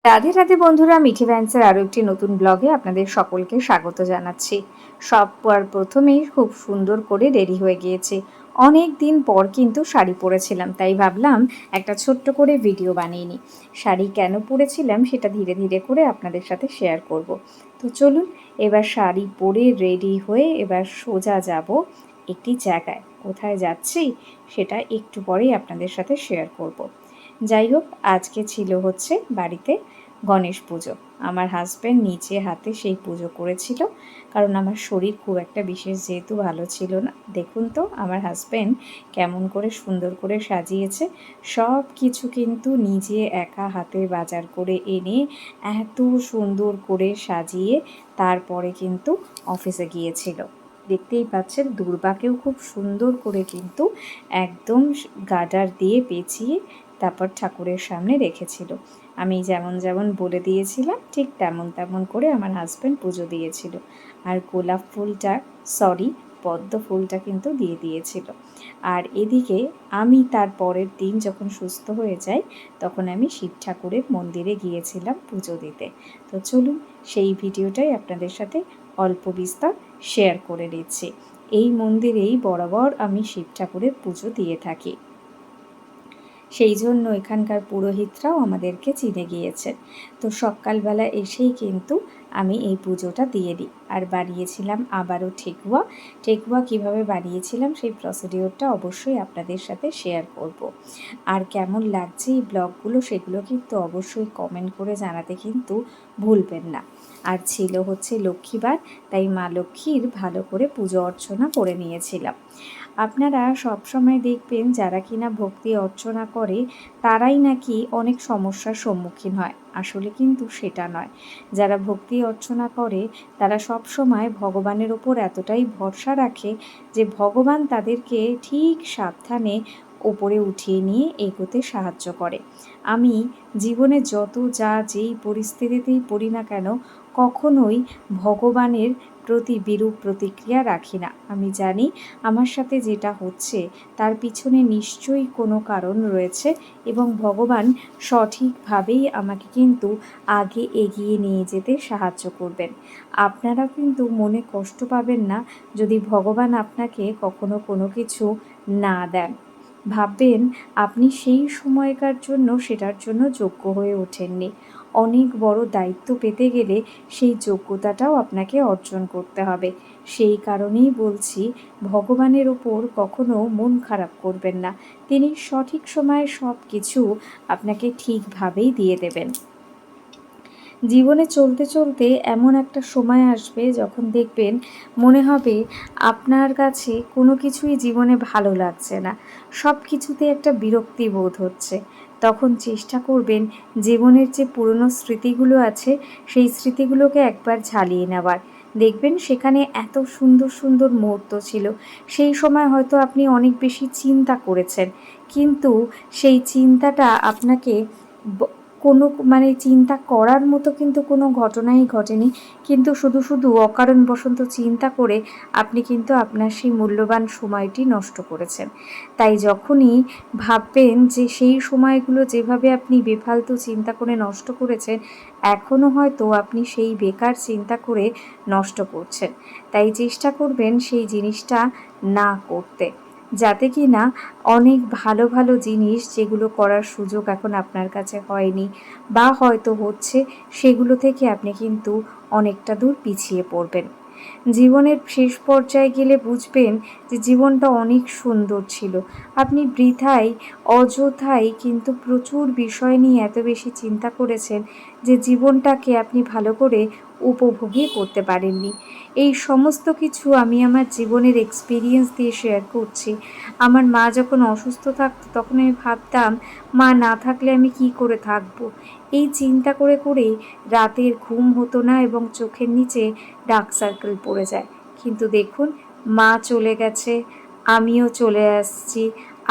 রাধে রাধে বন্ধুরা, মিঠি ভ্যান্সের আরও একটি নতুন ব্লগে আপনাদের সকলকে স্বাগত জানাচ্ছি। সবার প্রথমেই খুব সুন্দর করে রেডি হয়ে গিয়েছি। অনেক দিন পর কিন্তু শাড়ি পরেছিলাম, তাই ভাবলাম একটা ছোট্ট করে ভিডিও বানিয়ে নিই। শাড়ি কেন পরেছিলাম সেটা ধীরে ধীরে করে আপনাদের সাথে শেয়ার করব। তো চলুন, এবার শাড়ি পরে রেডি হয়ে এবার সোজা যাব একটি জায়গায়। কোথায় যাচ্ছি সেটা একটু পরেই আপনাদের সাথে শেয়ার করব। যাই হোক, আজকে ছিল হচ্ছে বাড়িতে গণেশ পুজো। আমার হাজব্যান্ড নিজে হাতে সেই পুজো করেছিল, কারণ আমার শরীর খুব একটা বিশেষ যেহেতু ভালো ছিল না। দেখুন তো আমার হাজব্যান্ড কেমন করে সুন্দর করে সাজিয়েছে। সব কিছু কিন্তু নিজে একা হাতে বাজার করে এনে এত সুন্দর করে সাজিয়ে তারপরে কিন্তু অফিসে গিয়েছিল। দেখতেই পাচ্ছেন, দুর্বাকেও খুব সুন্দর করে কিন্তু একদম গার্ডার দিয়ে পেঁচিয়ে তারপর ঠাকুরের সামনে রেখেছিল। আমি যেমন যেমন বলে দিয়েছিলাম ঠিক তেমন তেমন করে আমার হাজব্যান্ড পুজো দিয়েছিল। আর গোলাপ ফুলটা, পদ্ম ফুলটা কিন্তু দিয়ে দিয়েছিল। আর এদিকে আমি তার পরের দিন যখন সুস্থ হয়ে যাই, তখন আমি শিব ঠাকুরের মন্দিরে গিয়েছিলাম পুজো দিতে। তো চলুন, সেই ভিডিওটাই আপনাদের সাথে অল্প বিস্তর শেয়ার করে নিচ্ছি। এই মন্দিরেই বরাবর আমি শিব ঠাকুরের পুজো দিয়ে থাকি, সেই জন্য এখানকার পুরোহিতরাও আমাদেরকে চিনে গিয়েছেন। তো সকালবেলা এসেই কিন্তু আমি এই পুজোটা দিয়ে দিই। আর বানিয়েছিলাম আবারও ঠেকুয়া। ঠেকুয়া কীভাবে বানিয়েছিলাম সেই প্রসিডিওরটা অবশ্যই আপনাদের সাথে শেয়ার করব। আর কেমন লাগছে এই ব্লগগুলো সেগুলো কিন্তু অবশ্যই কমেন্ট করে জানাতে কিন্তু ভুলবেন না। আর ছিল হচ্ছে লক্ষ্মীবার, তাই মা লক্ষ্মীর ভালো করে পুজো অর্চনা করে নিয়েছিলাম। আপনারা সব সময় দেখবেন যারা কিনা ভক্তি অর্চনা করে তারাই নাকি অনেক সমস্যার সম্মুখীন হয়। আসলে কিন্তু সেটা নয়। যারা ভক্তি অর্চনা করে তারা সব সময় ভগবানের ওপর এতটাই ভরসা রাখে যে ভগবান তাদেরকে ঠিক সাবধানে ওপরে উঠিয়ে নিয়ে এগোতে সাহায্য করে। আমি জীবনে যত যেই পরিস্থিতিতেই পড়ি না কেন, কখনোই ভগবানের প্রতি বিরূপ প্রতিক্রিয়া রাখি না। আমি জানি আমার সাথে যেটা হচ্ছে তার পিছনে নিশ্চয়ই কোনো কারণ রয়েছে এবং ভগবান সঠিকভাবেই আমাকে কিন্তু আগে এগিয়ে নিয়ে যেতে সাহায্য করবেন। আপনারা কিন্তু মনে কষ্ট পাবেন না যদি ভগবান আপনাকে কখনো কোনো কিছু না দেন। ভাববেন আপনি সেই সময়কার জন্য সেটার জন্য যোগ্য হয়ে ওঠেননি। অনেক বড় দায়িত্ব পেতে গেলে সেই যোগ্যতাটাও আপনাকে অর্জন করতে হবে। সেই কারণেই বলছি, ভগবানের ওপর কখনো মন খারাপ করবেন না। তিনি সঠিক সময়ে সব কিছু আপনাকে ঠিকভাবেই দিয়ে দেবেন। জীবনে চলতে চলতে এমন একটা সময় আসবে যখন দেখবেন মনে হবে আপনার কাছে কোনো কিছুই জীবনে ভালো লাগছে না, সব কিছুতে একটা বিরক্তি বোধ হচ্ছে। তখন চেষ্টা করবেন জীবনের যে পুরনো স্মৃতিগুলো আছে সেই স্মৃতিগুলোকে একবার ঝালিয়ে নেওয়ার। দেখবেন সেখানে এত সুন্দর সুন্দর মুহূর্ত ছিল। সেই সময় হয়তো আপনি অনেক বেশি চিন্তা করেছেন, কিন্তু সেই চিন্তাটা আপনাকে কোনো চিন্তা করার মতো কিন্তু কোনো ঘটনাই ঘটেনি, কিন্তু শুধু শুধু অকারণবশত চিন্তা করে আপনি কিন্তু আপনার সেই মূল্যবান সময়টি নষ্ট করেছেন। তাই যখনই ভাববেন যে সেই সময়গুলো যেভাবে আপনি বেফালতু চিন্তা করে নষ্ট করেছেন, এখনও হয়তো আপনি সেই বেকার চিন্তা করে নষ্ট করছেন। তাই চেষ্টা করবেন সেই জিনিসটা না করতে, যাতে কি না অনেক ভালো ভালো জিনিস যেগুলো করার সুযোগ এখন আপনার কাছে হয়নি বা হয়তো হচ্ছে, সেগুলো থেকে আপনি কিন্তু অনেকটা দূর পিছিয়ে পড়বেন। জীবনের শেষ পর্যায়ে গেলে বুঝবেন যে জীবনটা অনেক সুন্দর ছিল। আপনি বৃথায় অযথাই কিন্তু প্রচুর বিষয় নিয়ে এত বেশি চিন্তা করেছেন যে জীবনটাকে আপনি ভালো করে উপভোগই করতে পারেননি। এই সমস্ত কিছু আমি আমার জীবনের এক্সপিরিয়েন্স দিয়ে শেয়ার করছি। আমার মা যখন অসুস্থ থাকতো তখন আমি ভাবতাম মা না থাকলে আমি কি করে থাকবো। এই চিন্তা করে করেই রাতের ঘুম হতো না এবং চোখের নিচে ডার্ক সার্কেল পড়ে যায়। কিন্তু দেখুন, মা চলে গেছে, আমিও চলে আসছি,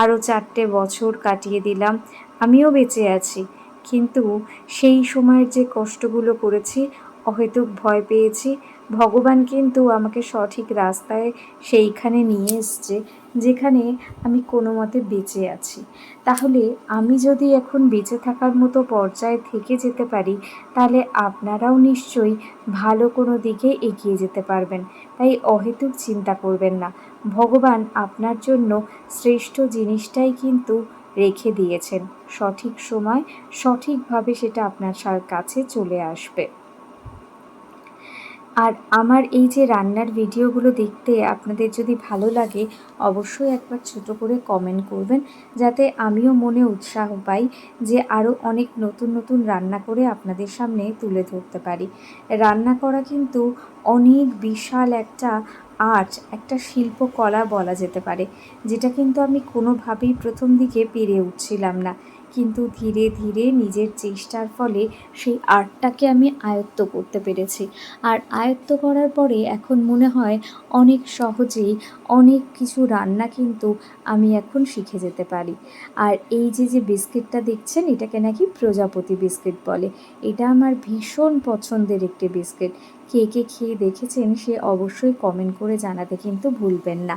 আরও 4টে বছর কাটিয়ে দিলাম, আমিও বেঁচে আছি। কিন্তু সেই সময়ের যে কষ্টগুলো করেছি, অহেতুক ভয় পেয়েছি, ভগবান কিন্তু আমাকে সঠিক রাস্তায় সেইখানে নিয়ে এসছে যেখানে আমি কোনো মতে বেঁচে আছি। তাহলে আমি যদি এখন বেঁচে থাকার মতো পর্যায়ে থেকে যেতে পারি, তাহলে আপনারাও নিশ্চয়ই ভালো কোনো দিকে এগিয়ে যেতে পারবেন। তাই অহেতুক চিন্তা করবেন না। ভগবান আপনার জন্য শ্রেষ্ঠ জিনিসটাই কিন্তু রেখে দিয়েছেন। সঠিক সময় সঠিকভাবে সেটা আপনার কাছে চলে আসবে। আর আমার এই যে রান্নার ভিডিওগুলো দেখতে আপনাদের যদি ভালো লাগে, অবশ্যই একবার ছোট করে কমেন্ট করবেন, যাতে আমিও মনে উৎসাহ পাই যে আরও অনেক নতুন নতুন রান্না করে আপনাদের সামনে তুলে ধরতে পারি। রান্না করা কিন্তু অনেক বিশাল একটা আর্ট, একটা শিল্পকলা বলা যেতে পারে, যেটা কিন্তু আমি কোনোভাবেই প্রথম দিকে পেরে উঠছিলাম না। কিন্তু ধীরে ধীরে নিজের চেষ্টার ফলে সেই আর্টটাকে আমি আয়ত্ত করতে পেরেছি। আর আয়ত্ত করার পরে এখন মনে হয় অনেক সহজেই অনেক কিছু রান্না কিন্তু আমি এখন শিখে যেতে পারি। আর এই যে বিস্কিটটা দেখছেন, এটাকে নাকি প্রজাপতি বিস্কিট বলে। এটা আমার ভীষণ পছন্দের একটি বিস্কিট। কে কে খেয়ে দেখেছেন সে অবশ্যই কমেন্ট করে জানাতে কিন্তু ভুলবেন না।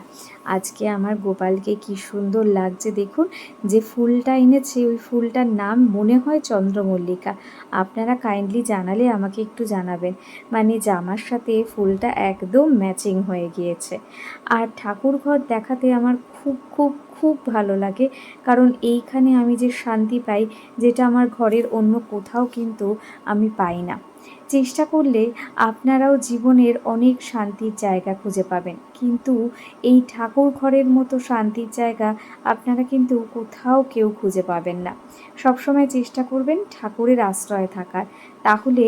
আজকে আমার গোপালকে কি সুন্দর লাগছে দেখুন। যে ফুলটা এনেছে ওই ফুলটার নাম মনে হয় চন্দ্রমল্লিকা। আপনারা কাইন্ডলি জানালে আমাকে একটু জানাবেন। মানে জামার সাথে ফুলটা একদম ম্যাচিং হয়ে গিয়েছে। আর ঠাকুর ঘর দেখাতে আমার খুব খুব খুব ভালো লাগে, কারণ এইখানে আমি যে শান্তি পাই, যেটা আমার ঘরের অন্য কোথাও কিন্তু আমি পাই না। চেষ্টা করলে আপনারাও জীবনের অনেক শান্তির জায়গা খুঁজে পাবেন, কিন্তু এই ঠাকুর ঘরের মতো শান্তির জায়গা আপনারা কিন্তু কোথাও কেউ খুঁজে পাবেন না। সবসময় চেষ্টা করবেন ঠাকুরের আশ্রয়ে থাকার, তাহলে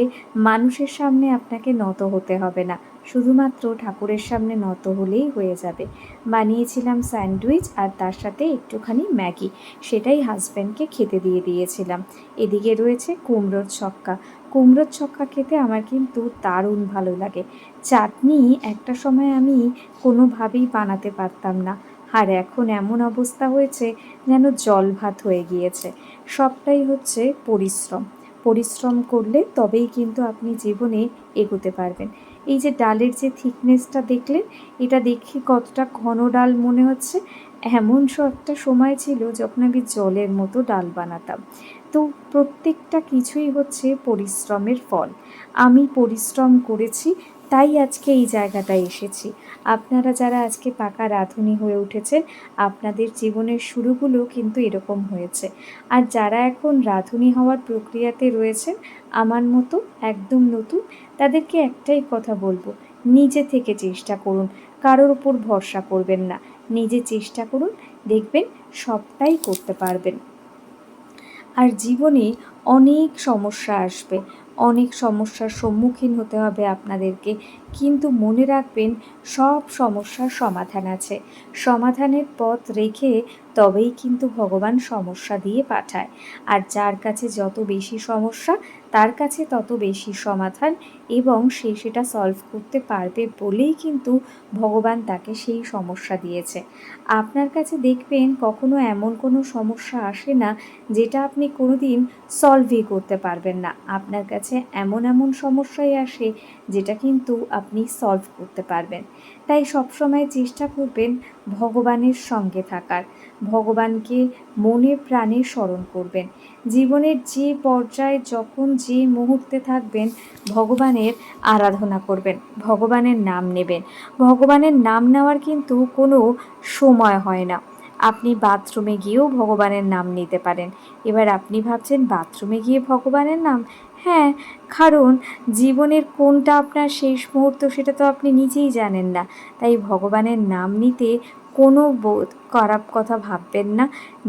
মানুষের সামনে আপনাকে নত হতে হবে না, শুধুমাত্র ঠাকুরের সামনে নত হলেই হয়ে যাবে। বানিয়েছিলাম স্যান্ডউইচ আর তার সাথে একটুখানি ম্যাগি, সেটাই হাজব্যান্ডকে খেতে দিয়ে দিয়েছিলাম। এদিকে রয়েছে কুমড়োর ছক্কা। কুমড়োর ছক্কা খেতে আমার কিন্তু দারুণ ভালো লাগে। চাটনি একটা সময় আমি কোনোভাবেই বানাতে পারতাম না, আর এখন এমন অবস্থা হয়েছে যেন জল ভাত হয়ে গিয়েছে। সবটাই হচ্ছে পরিশ্রম। পরিশ্রম করলে তবেই কিন্তু আপনি জীবনে এগোতে পারবেন। এই যে ডালের যে থিকনেসটা দেখলেন, এটা দেখে কতটা ঘন ডাল মনে হচ্ছে। এমন একটা সময় ছিল যখন আমি জলের মতো ডাল বানাতাম। তো প্রত্যেকটা কিছুই হচ্ছে পরিশ্রমের ফল। আমি পরিশ্রম করেছি, তাই আজকে এই জায়গাটায় এসেছি। আপনারা যারা আজকে পাকা রাঁধুনি হয়ে উঠেছেন, আপনাদের জীবনের শুরুগুলো কিন্তু এরকম হয়েছে। আর যারা এখন রাঁধুনি হওয়ার প্রক্রিয়াতে রয়েছেন, আমার মতো একদম নতুন, তাদেরকে একটাই কথা বলবো, নিজে থেকে চেষ্টা করুন, কারোর ওপর ভরসা করবেন না। নিজে চেষ্টা করুন, দেখবেন সবটাই করতে পারবেন। আর জীবনে অনেক সমস্যা আসবে, অনেক সমস্যার সম্মুখীন হতে হবে আপনাদেরকে, কিন্তু মনে রাখবেন সব সমস্যার সমাধান আছে। সমাধানের পথ রেখে তবেই কিন্তু ভগবান সমস্যা দিয়ে পাঠায়। আর যার কাছে যত বেশি সমস্যা, তার কাছে তত বেশি সমাধান, এবং সে সেটা সলভ করতে পারবে বলেই কিন্তু ভগবান তাকে সেই সমস্যা দিয়েছে। আপনার কাছে দেখবেন কখনো এমন কোনো সমস্যা আসে না যেটা আপনি কোনো দিন সলভই করতে পারবেন না। আপনার কাছে এমন এমন সমস্যাই আসে যেটা কিন্তু আপনি সলভ করতে পারবেন। তাই সবসময় চেষ্টা করবেন ভগবানের সঙ্গে থাকার, ভগবানকে মনে প্রাণে স্মরণ করবেন। জীবনের যে পর্যায়ে যখন যে মুহূর্তে থাকবেন, ভগবানের আরাধনা করবেন, ভগবানের নাম নেবেন। ভগবানের নাম নেওয়ার কিন্তু কোনো সময় হয় না। আপনি বাথরুমে গিয়েও ভগবানের নাম নিতে পারেন। এবার আপনি ভাবছেন বাথরুমে গিয়ে ভগবানের নাম? হ্যাঁ, কারণ জীবনের কোনটা আপনার শেষ মুহূর্ত সেটা তো আপনি নিজেই জানেন না। তাই ভগবানের নাম নিতে কোনো খারাপ কথা ভাববেন না।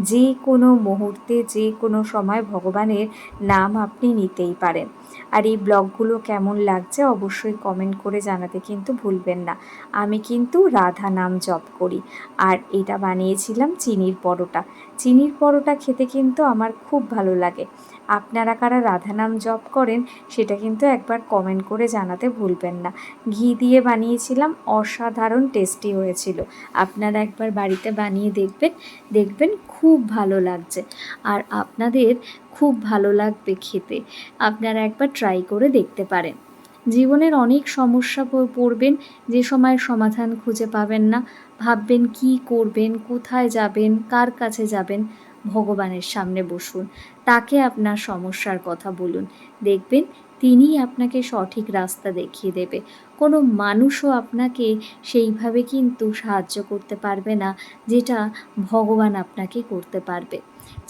যে কোনো মুহূর্তে যে কোনো সময় ভগবানের নাম আপনি নিতেই পারেন। আর এই ব্লগগুলো কেমন লাগছে অবশ্যই কমেন্ট করে জানাতে কিন্তু ভুলবেন না। আমি কিন্তু রাধা নাম জপ করি। আর এটা বানিয়েছিলাম চিনির পরোটা। চিনির পরোটা খেতে কিন্তু আমার খুব ভালো লাগে। আপনারা কারা রাধা নাম জপ করেন সেটা কিন্তু একবার কমেন্ট করে জানাতে ভুলবেন না। ঘি দিয়ে বানিয়েছিলাম, অসাধারণ টেস্টি হয়েছিল। আপনারা একবার বাড়িতে বানিয়ে দেখবেন, দেখবেন খুব ভালো লাগছে। আর আপনাদের খুব ভালো লাগবে খেতে। আপনারা একবার ট্রাই করে দেখতে পারেন। জীবনের অনেক সমস্যা পড়বেন, যে সময়ের সমাধান খুঁজে পাবেন না। ভাববেন কী করবেন, কোথায় যাবেন, কার কাছে যাবেন। ভগবানের সামনে বসুন, তাকে আপনার সমস্যার কথা বলুন। দেখবেন তিনিই আপনাকে সঠিক রাস্তা দেখিয়ে দেবে। কোনো মানুষও আপনাকে সেইভাবে কিন্তু সাহায্য করতে পারবে না, যেটা ভগবান আপনাকে করতে পারবে।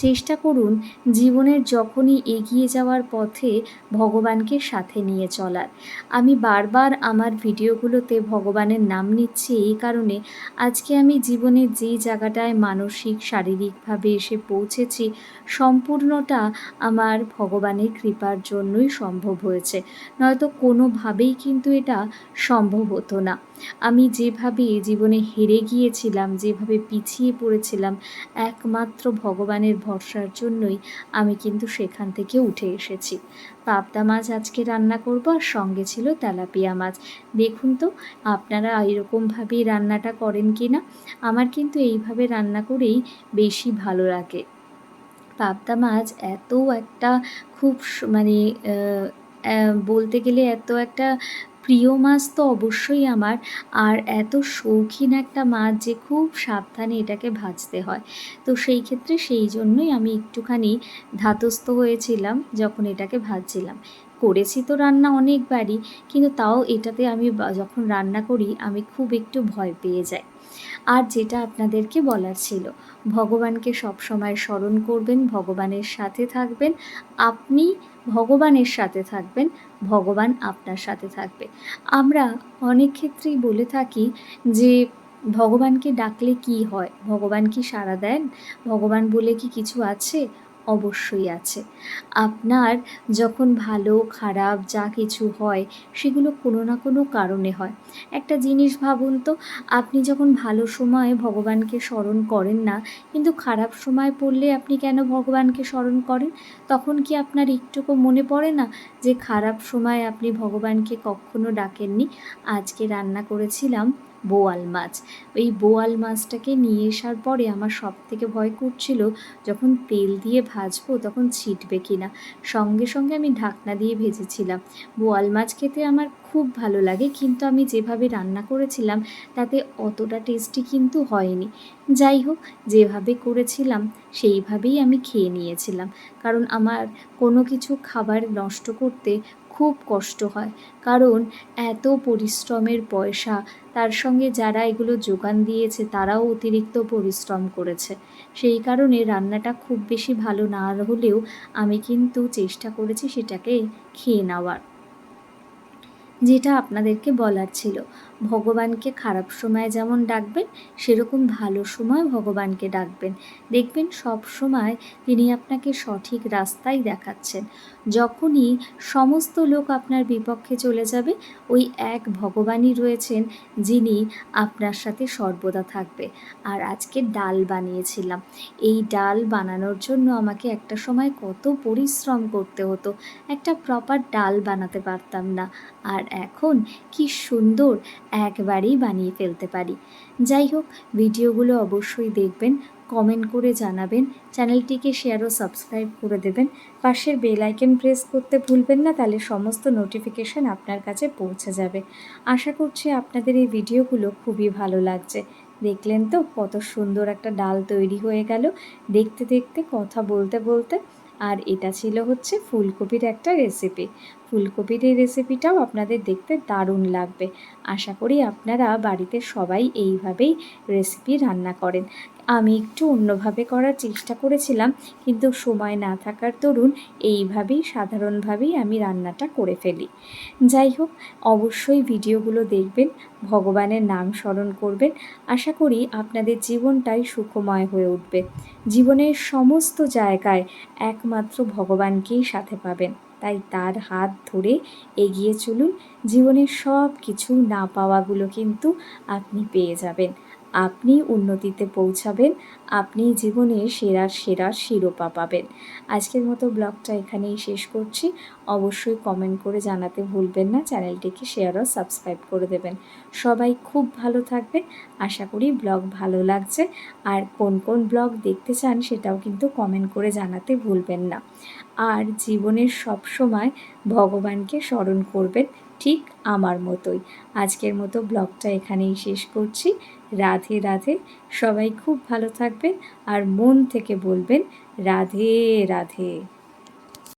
চেষ্টা করুন জীবনের যখনই এগিয়ে যাওয়ার পথে ভগবানকে সাথে নিয়ে চলার। আমি বারবার আমার ভিডিওগুলোতে ভগবানের নাম নিচ্ছি এই কারণে, আজকে আমি জীবনের যেই জায়গাটায় মানসিক শারীরিকভাবে এসে পৌঁছেছি, সম্পূর্ণটা আমার ভগবানের কৃপার জন্যই সম্ভব হয়েছে। নয়তো কোনোভাবেই কিন্তু এটা সম্ভব হতো না। আমি যেভাবে জীবনে হেরে গিয়েছিলাম, যেভাবে পিছিয়ে পড়েছিলাম, একমাত্র ভগবানের ভরসার জন্যই আমি কিন্তু সেখান থেকে উঠে এসেছি। পাবদা মাছ আজকে রান্না করব, আর সঙ্গে ছিল তেলাপিয়া মাছ। দেখুন তো আপনারা এরকমভাবেই রান্নাটা করেন কি না? আমার কিন্তু এইভাবে রান্না করেই বেশি ভালো লাগে। পাবদা মাছ এত একটা খুব মানে বলতে গেলে এত একটা প্রিয় মাছ তো অবশ্যই আমার, আর এত শৌখিন একটা মাছ যে খুব সাবধানে এটাকে ভাজতে হয়। তো সেই ক্ষেত্রে সেই জন্যই আমি একটুখানি ধাতস্থ হয়েছিলাম যখন এটাকে ভাজছিলাম। করেছি তো রান্না অনেকবারই, কিন্তু তাও এটাতে আমি যখন রান্না করি আমি খুব একটু ভয় পেয়ে যাই। আর যেটা আপনাদেরকে বলার ছিল, ভগবানকে সবসময় স্মরণ করবেন, ভগবানের সাথে থাকবেন। আপনি ভগবানের সাথে থাকবেন, ভগবান আপনার সাথে থাকবে। আমরা অনেক ক্ষেত্রেই বলে থাকি যে ভগবানকে ডাকলে কি হয়? ভগবান কি সাড়া দেন? ভগবান বলে কি কিছু আছে? অবশ্যই আছে। আপনার যখন ভালো খারাপ যা কিছু হয়, সেগুলো কোনো না কোনো কারণে হয়। একটা জিনিস ভাবুন তো, আপনি যখন ভালো সময়ে ভগবানকে স্মরণ করেন না, কিন্তু খারাপ সময় পড়লে আপনি কেন ভগবানকে স্মরণ করেন? তখন কি আপনার একটুকু মনে পড়ে না যে খারাপ সময় আপনি ভগবানকে কখনো ডাকেননি? আজকে রান্না করেছিলাম বোয়াল মাছ। এই বোয়াল মাছটাকে নিয়ে আসার পরে আমার সবথেকে ভয় করছিল, যখন তেল দিয়ে ভাজবো তখন ছিটবে কিনা। সঙ্গে সঙ্গে আমি ঢাকনা দিয়ে ভেজেছিলাম। বোয়াল মাছ খেতে আমার খুব ভালো লাগে, কিন্তু আমি যেভাবে রান্না করেছিলাম তাতে অতটা টেস্টি কিন্তু হয়নি। যাই হোক, যেভাবে করেছিলাম সেইভাবেই আমি খেয়ে নিয়েছিলাম। কারণ আমার কোনো কিছু খাবার নষ্ট করতে খুব কষ্ট হয়, কারণ এত পরিশ্রমের পয়সা, তার সঙ্গে যারা এগুলো যোগান দিয়েছে তারাও অতিরিক্ত পরিশ্রম করেছে। সেই কারণে রান্নাটা খুব বেশি ভালো না হলেও আমি কিন্তু চেষ্টা করেছি সেটাকে খেয়ে নেওয়ার। যেটা আপনাদেরকে বলার ছিল, ভগবানকে খারাপ সময় যেমন ডাকবেন, সেরকম ভালো সময় ভগবানকে ডাকবেন। দেখবেন সব সময় তিনি আপনাকে সঠিক রাস্তাই দেখাচ্ছেন। যখনই সমস্ত লোক আপনার বিপক্ষে চলে যাবে, ওই এক ভগবানই রয়েছেন যিনি আপনার সাথে সর্বদা থাকবে। আর আজকে ডাল বানিয়েছিলাম। এই ডাল বানানোর জন্য আমাকে একটা সময় কত পরিশ্রম করতে হতো, একটা প্রপার ডাল বানাতে পারতাম না। আর এখন কি সুন্দর একবারেই বানিয়ে ফেলতে পারি। যাই হোক, ভিডিওগুলো অবশ্যই দেখবেন, কমেন্ট করে জানাবেন, চ্যানেলটিকে শেয়ার ও সাবস্ক্রাইব করে দেবেন। পাশের বেল আইকন প্রেস করতে ভুলবেন না, তাহলে সমস্ত নোটিফিকেশান আপনার কাছে পৌঁছে যাবে। আশা করছি আপনাদের এই ভিডিওগুলো খুবই ভালো লাগছে। দেখলেন তো কত সুন্দর একটা ডাল তৈরি হয়ে গেল দেখতে দেখতে, কথা বলতে বলতে। আর এটা ছিল হচ্ছে ফুলকপির একটা রেসিপি। ফুলকপির এই রেসিপিটাও আপনাদের দেখতে দারুণ লাগবে। আশা করি আপনারা বাড়িতে সবাই এইভাবেই রেসিপি রান্না করেন। আমি একটু অন্যভাবে করার চেষ্টা করেছিলাম, কিন্তু সময় না থাকার দরুন এইভাবেই সাধারণভাবেই আমি রান্নাটা করে ফেলি। যাই হোক, অবশ্যই ভিডিওগুলো দেখবেন, ভগবানের নাম স্মরণ করবেন। আশা করি আপনাদের জীবনটাই সুখময় হয়ে উঠবে। জীবনের সমস্ত জায়গায় একমাত্র ভগবানকেই সাথে পাবেন, তাই তার হাত ধরে এগিয়ে চলুন। জীবনের সব কিছু না পাওয়াগুলো কিন্তু আপনি পেয়ে যাবেন। আপনি উন্নতিতে পৌঁছাবেন, আপনি জীবনে সেরার শিরোপা পাবেন। আজকের মতো ব্লগটা এখানেই শেষ করছি। অবশ্যই কমেন্ট করে জানাতে ভুলবেন না, চ্যানেলটিকে শেয়ার ও সাবস্ক্রাইব করে দেবেন। সবাই খুব ভালো থাকবেন। আশা করি ব্লগ ভালো লাগছে। আর কোন কোন ব্লগ দেখতে চান সেটাও কিন্তু কমেন্ট করে জানাতে ভুলবেন না। আর জীবনের সব সময় ভগবানকে স্মরণ করবেন, ঠিক আমার মতোই। আজকের মতো ব্লগটা এখানেই শেষ করছি। রাধে রাধে। সবাই খুব ভালো থাকবেন আর মন থেকে বলবেন রাধে রাধে।